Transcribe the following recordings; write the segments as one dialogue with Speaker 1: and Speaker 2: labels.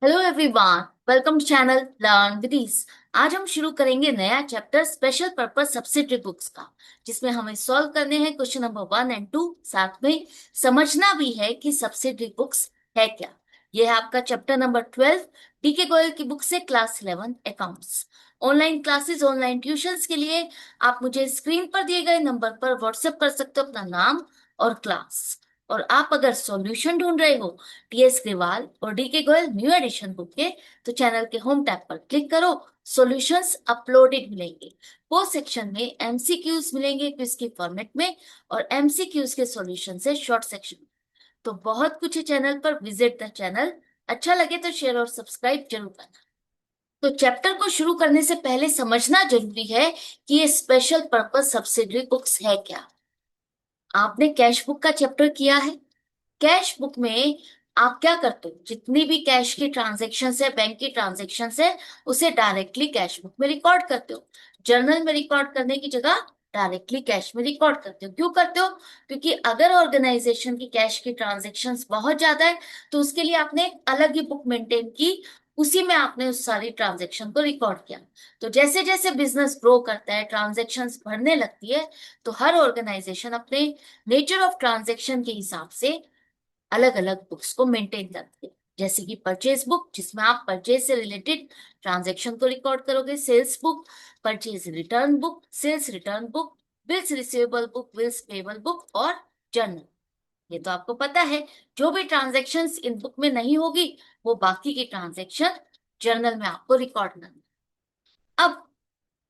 Speaker 1: Hello everyone, welcome to channel learn with ease. आज हम शुरू करेंगे नया chapter special purpose subsidiary books का, जिसमें हमें सॉल्व करने हैं क्वेश्चन नंबर 1 और 2। साथ में समझना भी है कि सब्सिडरी बुक्स है क्या। यह है आपका चैप्टर नंबर 12, डीके गोयल की बुक से, class 11 accounts. Online classes, online tuitions के लिए आप मुझे स्क्रीन पर दिए गए नंबर पर व्हाट्सएप कर सकते हो अपना नाम और क्लास। और आप अगर सॉल्यूशन ढूंढ रहे हो टीएस ग्रेवाल और DK Goyal new edition book के, तो चैनल के होम टैब पर क्लिक करो। सॉल्यूशंस अपलोडेड मिलेंगे। वो सेक्शन में एमसीक्यूज मिलेंगे क्विज के फॉर्मेट में, और एमसीक्यूज के सॉल्यूशन से शॉर्ट सेक्शन। तो बहुत कुछ है चैनल पर, विजिट द चैनल। अच्छा लगे तो शेयर और सब्सक्राइब जरूर करना। तो चैप्टर को शुरू करने से पहले समझना जरूरी है कि ये स्पेशल पर्पस सब्सिडरी बुक्स है क्या। आपने कैश बुक का चैप्टर किया है। कैश बुक में आप क्या करते हो, जितनी भी कैश की ट्रांजेक्शन है, बैंक की ट्रांजेक्शन है, उसे डायरेक्टली कैश बुक में रिकॉर्ड करते हो। जर्नल में रिकॉर्ड करने की जगह डायरेक्टली कैश में रिकॉर्ड करते हो। क्यों करते हो? क्योंकि अगर ऑर्गेनाइजेशन की कैश की ट्रांजेक्शन्स बहुत ज्यादा है, तो उसके लिए आपने एक अलग ही बुक मेंटेन की, उसी में आपने उस सारी ट्रांजेक्शन को रिकॉर्ड किया। तो जैसे जैसे बिजनेस ग्रो करता है, ट्रांजेक्शन्स बढ़ने लगती है, तो हर ऑर्गेनाइजेशन अपने नेचर ऑफ ट्रांजेक्शन के हिसाब से अलग अलग बुक्स को मेंटेन करती है। जैसे कि परचेज बुक, जिसमें आप परचेज से रिलेटेड ट्रांजैक्शन को रिकॉर्ड करोगे। Sales book, purchase return book, sales return book, bills receivable book, bills payable book और जर्नल। ये तो आपको पता है। जो भी ट्रांजैक्शंस इन बुक में नहीं होगी, वो बाकी की ट्रांजैक्शन जर्नल में आपको रिकॉर्ड करना। अब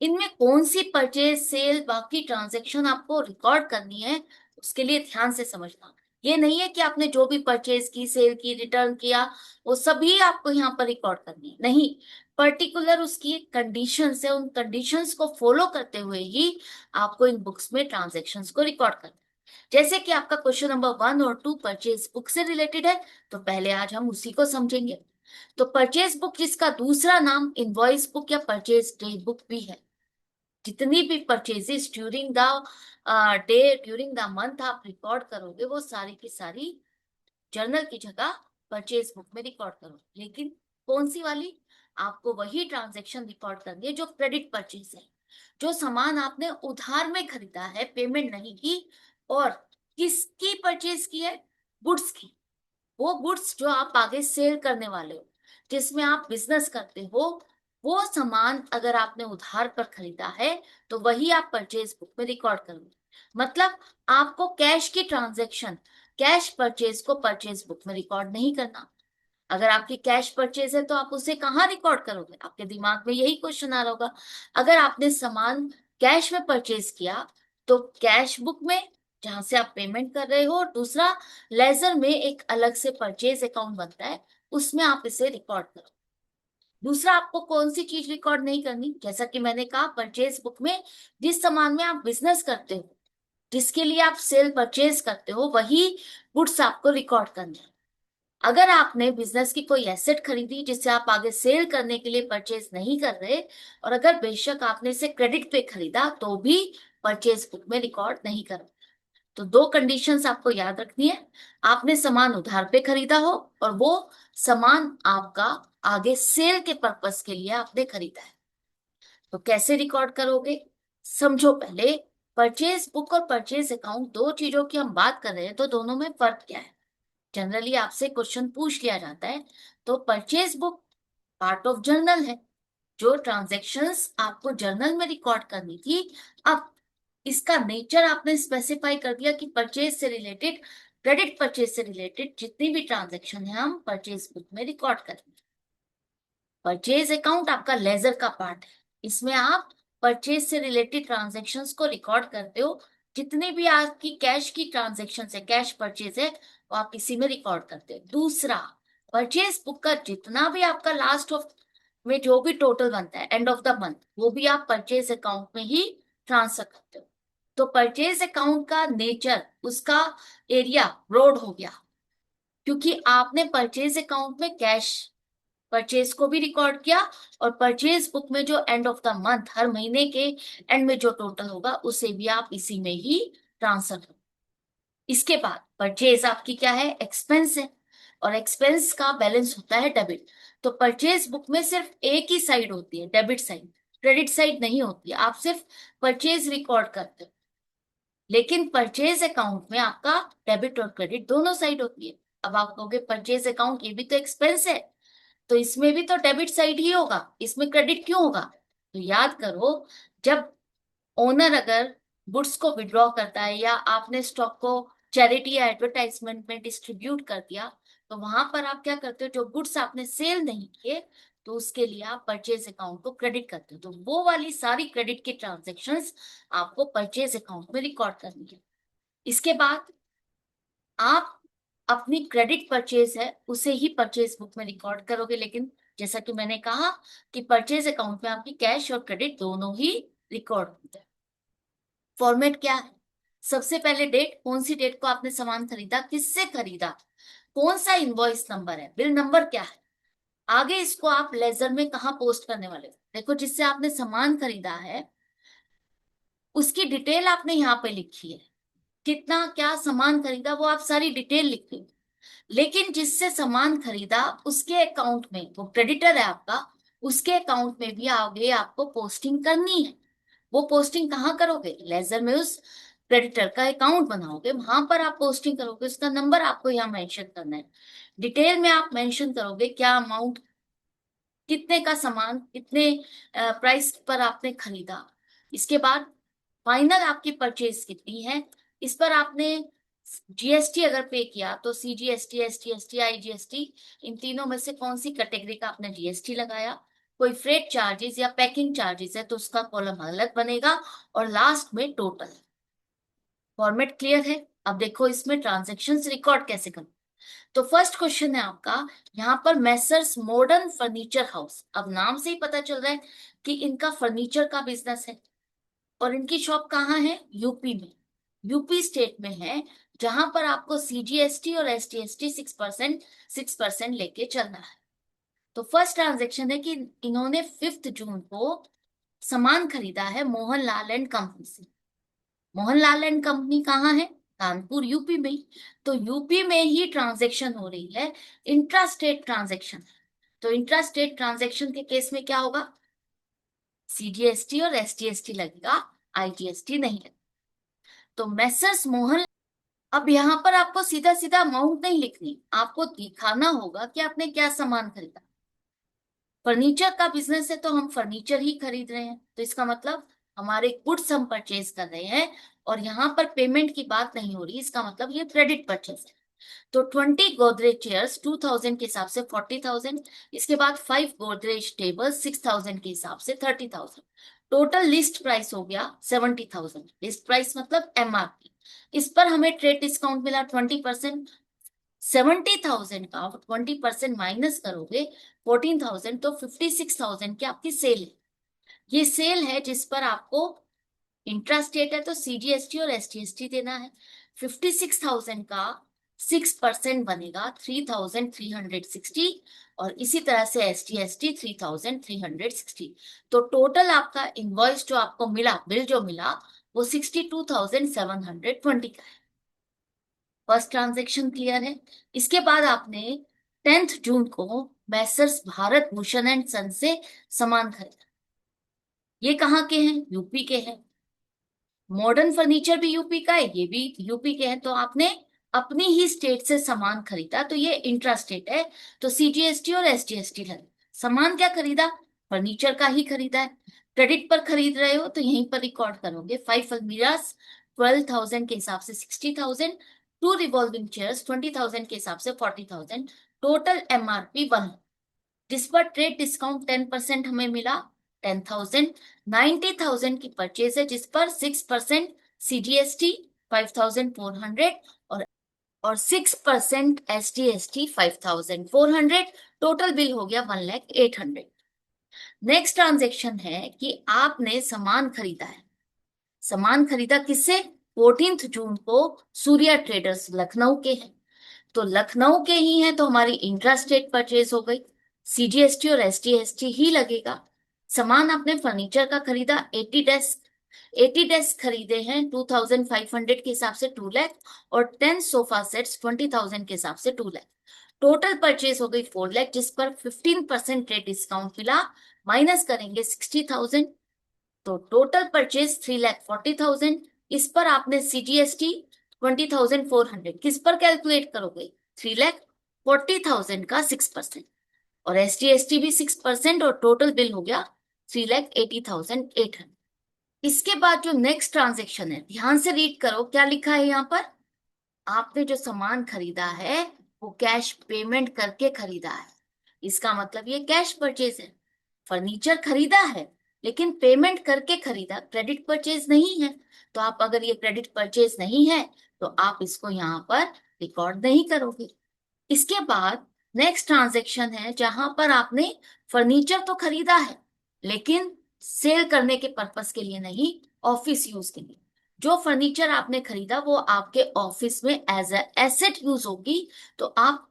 Speaker 1: इनमें कौन सी परचेज, सेल, बाकी ट्रांजैक्शन आपको रिकॉर्ड करनी है, उसके लिए ध्यान से समझना। ये नहीं है कि आपने जो भी परचेज की, सेल की, रिटर्न किया, वो सभी आपको यहाँ पर रिकॉर्ड करनी है, नहीं। पर्टिकुलर उसकी कंडीशंस है, उन कंडीशंस को फॉलो करते हुए ही आपको इन बुक्स में ट्रांजैक्शंस को रिकॉर्ड करना है। जैसे कि आपका क्वेश्चन नंबर 1 और 2 परचेज बुक से रिलेटेड है, तो पहले आज हम उसी को समझेंगे। तो परचेज बुक, जिसका दूसरा नाम इनवॉइस बुक या परचेज डे बुक भी है, जितनी भी purchases during the day, during the month आप रिकॉर्ड करोगे, वो सारी की सारी जर्नल की जगह परचेज बुक में रिकॉर्ड करोगे। लेकिन कौन सी वाली? आपको वही ट्रांजैक्शन रिकॉर्ड करनी है जो क्रेडिट परचेज है। जो सामान आपने उधार में खरीदा है, पेमेंट नहीं की, और किसकी परचेज की है? गुड्स की। वो गुड्स जो आप आगे सेल करने वाले हो, जिसमें आप बिजनेस करते हो, वो सामान अगर आपने उधार पर खरीदा है, तो वही आप परचेज बुक में रिकॉर्ड करोगे। मतलब आपको कैश की ट्रांजैक्शन, कैश परचेज को परचेज बुक में रिकॉर्ड नहीं करना। अगर आपकी कैश परचेज है, तो आप उसे कहाँ रिकॉर्ड करोगे? आपके दिमाग में यही क्वेश्चन आ रहा होगा। अगर आपने सामान कैश में परचेज किया, तो कैश बुक में, जहां से आप पेमेंट कर रहे हो, और दूसरा लेजर में एक अलग से परचेज अकाउंट बनता है, उसमें आप इसे रिकॉर्ड करो। दूसरा, आपको कौन सी चीज रिकॉर्ड नहीं करनी? जैसा कि मैंने कहा, परचेज बुक में जिस सामान में आप बिजनेस करते हो, जिसके लिए आप सेल परचेज करते हो, वही गुड्स आपको रिकॉर्ड करने हैं। अगर आपने बिजनेस की कोई एसेट खरीदी जिसे आप आगे सेल करने के लिए परचेज नहीं कर रहे, और अगर बेशक आपने इसे क्रेडिट पे खरीदा, तो भी परचेज बुक में रिकॉर्ड नहीं करो। तो दो कंडीशंस आपको याद रखनी है। आपने सामान उधार पे खरीदा हो, और वो सामान आपका आगे सेल के पर्पस के लिए आपने खरीदा है, तो कैसे रिकॉर्ड करोगे? समझो पहले। परचेज बुक और परचेज अकाउंट, दो चीजों की हम बात कर रहे हैं, तो दोनों में फर्क क्या है? जनरली आपसे क्वेश्चन पूछ लिया जाता है। तो purchase book part of journal है, जो ट्रांजैक्शंस आपको जर्नल में रिकॉर्ड करनी थी। अब इसका नेचर आपने स्पेसिफाई कर दिया कि परचेज से रिलेटेड, क्रेडिट परचेज से रिलेटेड जितनी भी ट्रांजैक्शन है, हम परचेज बुक में रिकॉर्ड करेंगे। परचेज अकाउंट आपका लेजर का पार्ट है। इसमें आप परचेज से रिलेटेड ट्रांजैक्शंस को रिकॉर्ड करते हो। जितनी भी आपकी कैश की ट्रांजैक्शन है, कैश परचेज है, वो आप इसी में रिकॉर्ड करते हो। दूसरा, परचेज बुक का जितना भी आपका लास्ट ऑफ में जो भी टोटल बनता है एंड ऑफ द मंथ, वो भी आप परचेज अकाउंट में ही ट्रांसफर करते हो। तो परचेज अकाउंट का नेचर, उसका एरिया ब्रॉड हो गया, क्योंकि आपने परचेज अकाउंट में कैश परचेज को भी रिकॉर्ड किया, और परचेज बुक में जो एंड ऑफ द मंथ, हर महीने के एंड में जो टोटल होगा, उसे भी आप इसी में ही ट्रांसफर करो। इसके बाद परचेज आपकी क्या है? एक्सपेंस है। और एक्सपेंस का बैलेंस होता है डेबिट। तो परचेज बुक में सिर्फ एक ही साइड होती है, डेबिट साइड, क्रेडिट साइड नहीं होती है। आप सिर्फ परचेज रिकॉर्ड करते हो, लेकिन परचेज अकाउंट में आपका डेबिट और क्रेडिट दोनों साइड होती है। अब आप कहोगे परचेज अकाउंट ये भी तो एक्सपेंस है, तो इसमें भी तो डेबिट साइड ही होगा, इसमें क्रेडिट क्यों होगा? तो याद करो, जब ओनर अगर गुड्स को विड्रॉ करता है या आपने स्टॉक को चैरिटी या एडवर्टाइजमेंट में डिस्ट्रीब्यूट कर दिया, तो वहां पर आप क्या करते हो, जो गुड्स आपने सेल नहीं किए तो उसके लिए आप परचेज अकाउंट को क्रेडिट करते हो। तो वो वाली सारी क्रेडिट की ट्रांजेक्शन्स आपको परचेज अकाउंट में रिकॉर्ड करनी है। इसके बाद आप अपनी क्रेडिट परचेज है उसे ही परचेज बुक में रिकॉर्ड करोगे, लेकिन जैसा कि मैंने कहा कि परचेज अकाउंट में आपकी कैश और क्रेडिट दोनों ही रिकॉर्ड होते हैं। फॉर्मेट क्या है? सबसे पहले डेट, कौन सी डेट को आपने सामान खरीदा, किससे खरीदा, कौन सा इनवॉइस नंबर है, बिल नंबर क्या है। आगे इसको आप लेजर में कहाँ पोस्ट करने वाले हो? देखो, जिससे आपने सामान खरीदा है उसकी डिटेल आपने यहाँ पे लिखी है, कितना क्या सामान खरीदा वो आप सारी डिटेल लिखते हो। लेकिन जिससे सामान खरीदा उसके अकाउंट में, वो क्रेडिटर है आपका, उसके अकाउंट में भी आगे आपको पोस्टिंग करनी है। वो पोस्टिंग कहाँ करोगे? लेजर में उस क्रेडिटर का अकाउंट बनाओगे, वहां पर आप पोस्टिंग करोगे, उसका नंबर आपको यहाँ मेंशन करना है। डिटेल में आप मेंशन करोगे क्या अमाउंट, कितने का सामान, कितने प्राइस पर आपने खरीदा। इसके बाद फाइनल आपकी परचेज कितनी है, इस पर आपने जीएसटी अगर पे किया तो सीजीएसटी, एसटीएसटी, आईजीएसटी, इन तीनों में से कौन सी कैटेगरी का आपने जीएसटी लगाया। कोई फ्रेट चार्जेस या पैकिंग चार्जेस है तो उसका कॉलम अलग बनेगा, और लास्ट में टोटल। फॉर्मेट क्लियर है? अब देखो इसमें ट्रांजेक्शन्स रिकॉर्ड कैसे करें। तो फर्स्ट क्वेश्चन है आपका यहाँ पर, मैसर्स मॉडर्न फर्नीचर हाउस। अब नाम से ही पता चल रहा है कि इनका फर्नीचर का बिजनेस है, और इनकी शॉप कहाँ है? यूपी में, यूपी स्टेट में है, जहां पर आपको सीजीएसटी और एसटीएसटी 6% लेके चलना है। तो फर्स्ट ट्रांजेक्शन है कि इन्होंने 5 जून को सामान खरीदा है मोहनलाल एंड कंपनी से। मोहनलाल एंड कंपनी कहाँ है? कानपुर, यूपी में ही। तो यूपी में ही ट्रांजेक्शन हो रही है, इंट्रा स्टेट ट्रांजेक्शन। तो इंट्रा स्टेट ट्रांजेक्शन के केस में क्या होगा? सीजीएसटी और एसटीएसटी लगेगा, आईजीएसटी नहीं लगेगा। तो मैसर्स मोहन, अब यहाँ पर आपको सीधा सीधा अमाउंट नहीं लिखनी, आपको दिखाना होगा कि आपने क्या सामान खरीदा। फर्नीचर का बिजनेस है तो हम फर्नीचर ही खरीद रहे हैं, तो इसका मतलब हमारे गुड्स हम परचेज कर रहे हैं, और यहाँ पर पेमेंट की बात नहीं हो रही, इसका मतलब ये क्रेडिट परचेज है। तो 20 गोदरेज चेयर्स 2000 के हिसाब से 40,000, इसके बाद 5 गोदरेज टेबल 6,000 के हिसाब से 30,000। टोटल लिस्ट प्राइस हो गया 70,000। लिस्ट प्राइस मतलब एमआरपी। इस पर हमें ट्रेड डिस्काउंट मिला 20%। 70,000 का 20% माइनस करोगे 14,000, तो 56,000 की आपकी सेल है। ये सेल है जिस पर आपको इंट्रास्टेट है तो सीजीएसटी और एसटीएसटी देना है। 56,000 का 6% बनेगा 3,360, और इसी तरह से एसटीएसटी 3,360। तो टोटल आपका इनवॉइस जो आपको मिला, बिल जो मिला, वो 62,720 का है। फर्स्ट ट्रांजेक्शन क्लियर है? इसके बाद आपने 10 जून को मैसर्स भारत भूषण एंड सन से सामान खरीदा। ये कहाँ के हैं? यूपी के हैं। मॉडर्न फर्नीचर भी यूपी का है, ये भी यूपी के हैं। तो आपने अपनी ही स्टेट से सामान खरीदा, तो ये इंट्रा स्टेट है, तो सीजीएसटी और एसजीएसटी लगे। सामान क्या खरीदा? फर्नीचर का ही खरीदा है। क्रेडिट पर खरीद रहे हो तो यहीं पर रिकॉर्ड करोगे। 5 अलमीराज 12,000 के हिसाब से 60,000, 2 रिवॉल्विंग चेयर्स 20,000 के हिसाब से 40,000। टोटल एमआरपी 1, जिस पर ट्रेड डिस्काउंट 10% हमें मिला 10,000। 90,000 की परचेज है जिस पर 6% सीजीएसटी 5,400, और 6% एसटीएसटी 5,400। टोटल बिल हो गया 1,08,000। नेक्स्ट ट्रांजेक्शन है कि आपने सामान खरीदा है। सामान खरीदा किससे? 14 जून को सूर्या ट्रेडर्स लखनऊ के हैं। तो लखनऊ के ही हैं तो हमारी इंट्रा स्टेट परचेज हो गई, सीजीएसटी और एसटीएसटी ही लगेगा। सामान आपने फर्नीचर का खरीदा 80 डेस्क, 80 डेस्क खरीदे हैं 2,500 के हिसाब से 2 लाख, और 10 सोफा सेट्स 20,000 के हिसाब से 2 लाख। टोटल परचेज हो गई 4 लाख, जिस पर 15% रेट डिस्काउंट मिला, माइनस करेंगे 60,000, तो टोटल परचेज 3,40,000। इस पर आपने CGST 20,400 किस पर कैलकुलेट करोगे? 3,40,000 का 6%, और SGST भी 6%, और टोटल बिल हो गया 3,80,800। इसके बाद जो नेक्स्ट ट्रांजेक्शन है, ध्यान से रीड करो क्या लिखा है यहाँ पर। आपने जो सामान खरीदा है वो कैश पेमेंट करके खरीदा है, इसका मतलब ये कैश परचेज है। फर्नीचर खरीदा है लेकिन पेमेंट करके खरीदा, क्रेडिट परचेज नहीं है। तो आप अगर ये क्रेडिट परचेज नहीं है तो आप इसको यहाँ पर रिकॉर्ड नहीं करोगे। इसके बाद नेक्स्ट ट्रांजेक्शन है जहां पर आपने फर्नीचर तो खरीदा है लेकिन सेल करने के पर्पस के लिए नहीं, ऑफिस यूज के लिए। जो फर्नीचर आपने खरीदा वो आपके ऑफिस में एज अ एसेट यूज होगी, तो आप,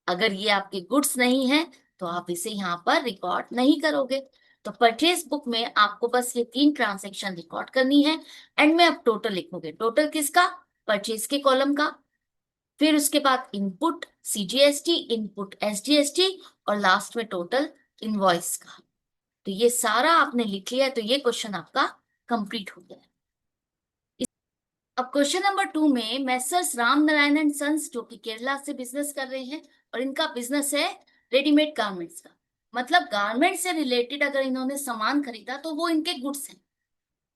Speaker 1: अगर ये आपके गुड्स नहीं है तो आप इसे यहाँ पर रिकॉर्ड नहीं करोगे। तो परचेज बुक में आपको बस ये 3 ट्रांजेक्शन रिकॉर्ड करनी है। एंड में आप टोटल लिखोगे, टोटल किसका? परचेज के कॉलम का। फिर उसके बाद इनपुट CGST, इनपुट SGST, और लास्ट में टोटल इनवॉइस का। तो ये सारा आपने लिख लिया है, तो ये क्वेश्चन आपका कंप्लीट हो गया है। अब क्वेश्चन नंबर 2 में messrs Ram Narayan and sons, जो कि केरला से बिजनेस कर रहे हैं, और इनका बिजनेस है रेडीमेड गारमेंट्स का। मतलब गारमेंट से रिलेटेड अगर इन्होंने सामान खरीदा तो वो इनके गुड्स हैं,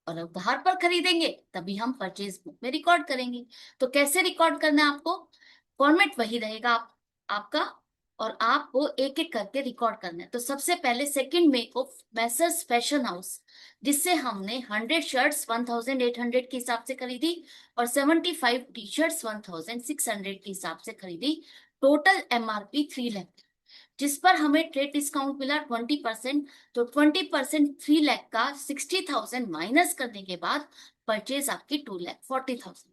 Speaker 1: और उधार पर खरीदेंगे तभी हम परचेज बुक में रिकॉर्ड करेंगे। तो कैसे रिकॉर्ड करना है आपको? फॉर्मेट वही रहेगा आपका, और आपको एक एक करके रिकॉर्ड करना है। तो सबसे पहले सेकंड में को मैसर्स फैशन हाउस, जिससे हमने 100 शर्ट्स 1,800 के हिसाब से खरीदी, और 75 टी-शर्ट्स 1,600 के हिसाब से खरीदी। टोटल MRP 3 लाख, जिस पर हमें ट्रेड डिस्काउंट मिला 20%। तो 20% 3 लाख का 60,000 माइनस करने के बाद परचेज आपकी 2,40,000।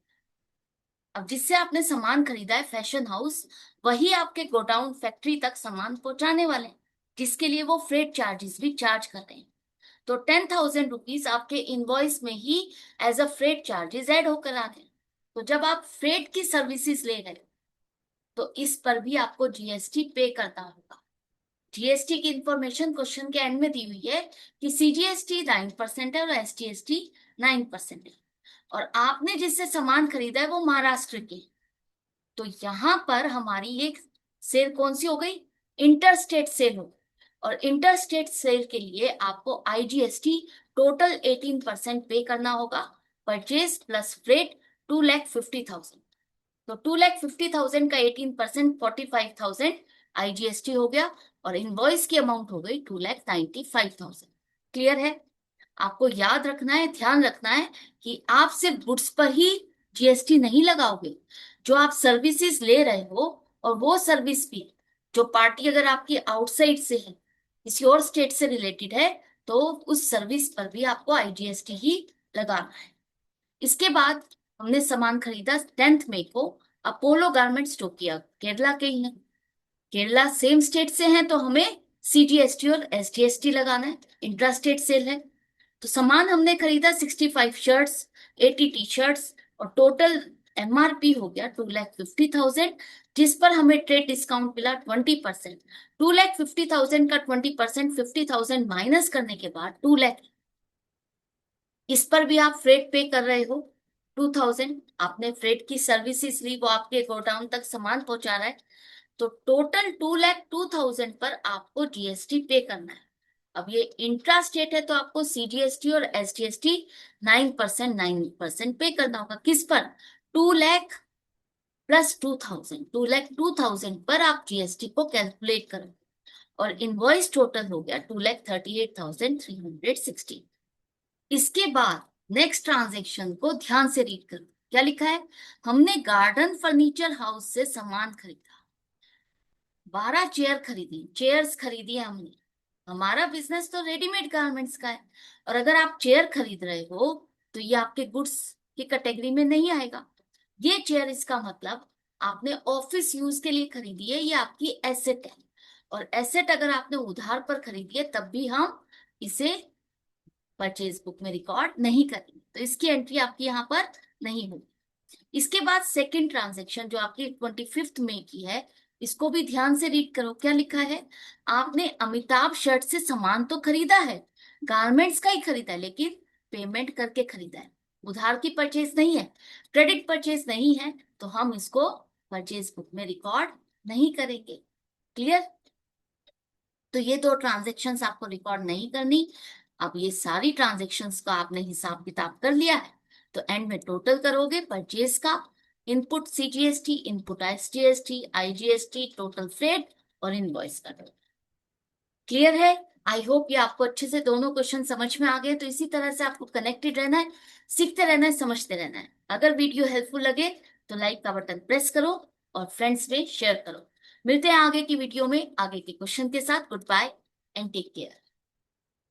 Speaker 1: अब जिससे आपने सामान खरीदा है फैशन हाउस, वही आपके गोडाउन फैक्ट्री तक सामान पहुंचाने वाले हैं, जिसके लिए वो फ्रेट चार्जेस भी चार्ज कर रहे हैं। तो 10,000 रुपीज आपके इनवॉइस में ही as a freight charges add होकर आ रहे हैं। तो जब आप फ्रेट की सर्विसेज ले रहे हो तो इस पर भी आपको GST पे करना होगा। GST की इंफॉर्मेशन क्वेश्चन के एंड में दी हुई है कि CGST 9% है और SGST 9% है, और आपने जिससे सामान खरीदा है वो महाराष्ट्र के। तो यहां पर हमारी एक सेल कौन सी हो गई? इंटर स्टेट सेल हो गई। और इंटर स्टेट सेल के लिए आपको IGST टोटल 18% पे करना होगा। Purchase plus freight 2,50,000। तो 2,50,000 का 18% 45,000 IGST हो गया, और इनवॉइस की अमाउंट हो गई 2,95,000। क्लियर है? आपको याद रखना है, ध्यान रखना है कि आप सिर्फ गुड्स पर ही GST नहीं लगाओगे। जो आप सर्विसेज ले रहे हो, और वो सर्विस भी जो पार्टी अगर आपकी आउटसाइड से है, किसी और स्टेट से रिलेटेड है, तो उस सर्विस पर भी आपको IGST ही लगाना है। इसके बाद हमने सामान खरीदा 10th मई को अपोलो गारमेंट्स, जो कि केरला के ही हैं। केरला सेम स्टेट से हैं तो हमें CGST और SGST लगाना है, इंट्रा स्टेट सेल है। तो सामान हमने खरीदा 65 शर्ट्स, 80 टी-शर्ट्स, और टोटल MRP हो गया 2,50,000, जिस पर हमें ट्रेड डिस्काउंट मिला 20%। 2,50,000 का 20% 50,000 माइनस करने के बाद 2 लाख। इस पर भी आप फ्रेट पे कर रहे हो 2,000। आपने फ्रेट की सर्विसेज ली, वो आपके गोडाउन तक सामान पहुंचा रहा है। तो टोटल 2,02,000 पर आपको GST पे करना है। अब ये इंट्रा स्टेट है तो आपको CGST और SGST 9% पे करना होगा। किस पर? 2 लाख प्लस 2,000, 2,02,000 पर आप GST को कैलकुलेट करो, और इनवॉइस टोटल हो गया 2,38,360। इसके बाद नेक्स्ट ट्रांजेक्शन को ध्यान से रीड करो क्या लिखा है। हमने गार्डन फर्नीचर हाउस से सामान खरीदा, 12 चेयर खरीदी, चेयर्स खरीदी है हमने। हमारा बिजनेस तो रेडीमेड गारमेंट्स का है, और अगर आप चेयर खरीद रहे हो तो ये आपके गुड्स की कैटेगरी में नहीं आएगा। ये चेयर, इसका मतलब आपने ऑफिस यूज के लिए खरीदी है, ये आपकी एसेट है। और एसेट अगर आपने उधार पर खरीदी है तब भी हम इसे परचेज बुक में रिकॉर्ड नहीं करेंगे, तो इसकी एंट्री आपकी यहाँ पर नहीं होगी। इसके बाद सेकंड ट्रांजेक्शन जो आपकी 25 मई की है, इसको भी ध्यान से रीड करो, क्या लिखा है। आपने अमिताभ शर्ट से सामान तो खरीदा है, गारमेंट्स का ही खरीदा है, लेकिन पेमेंट करके खरीदा है, उधार की परचेज नहीं है, क्रेडिट परचेज नहीं है, तो हम इसको परचेज बुक में रिकॉर्ड नहीं करेंगे। क्लियर। तो ये दो ट्रांजेक्शन्स आपको रिकॉर्ड नहीं करनी। अब ये सारी ट्रांजेक्शन्स का आपने हिसाब किताब कर लिया है, तो एंड में टोटल करोगे परचेज का, input CGST, input SGST, IGST, total freight और इनवॉइस का। क्लियर है। आई होप ये आपको अच्छे से दोनों क्वेश्चन समझ में आ गए। तो इसी तरह से आपको कनेक्टेड रहना है, सीखते रहना है, समझते रहना है। अगर वीडियो हेल्पफुल लगे तो लाइक का बटन प्रेस करो और फ्रेंड्स में शेयर करो। मिलते हैं आगे की वीडियो में आगे के क्वेश्चन के साथ। Goodbye and take care.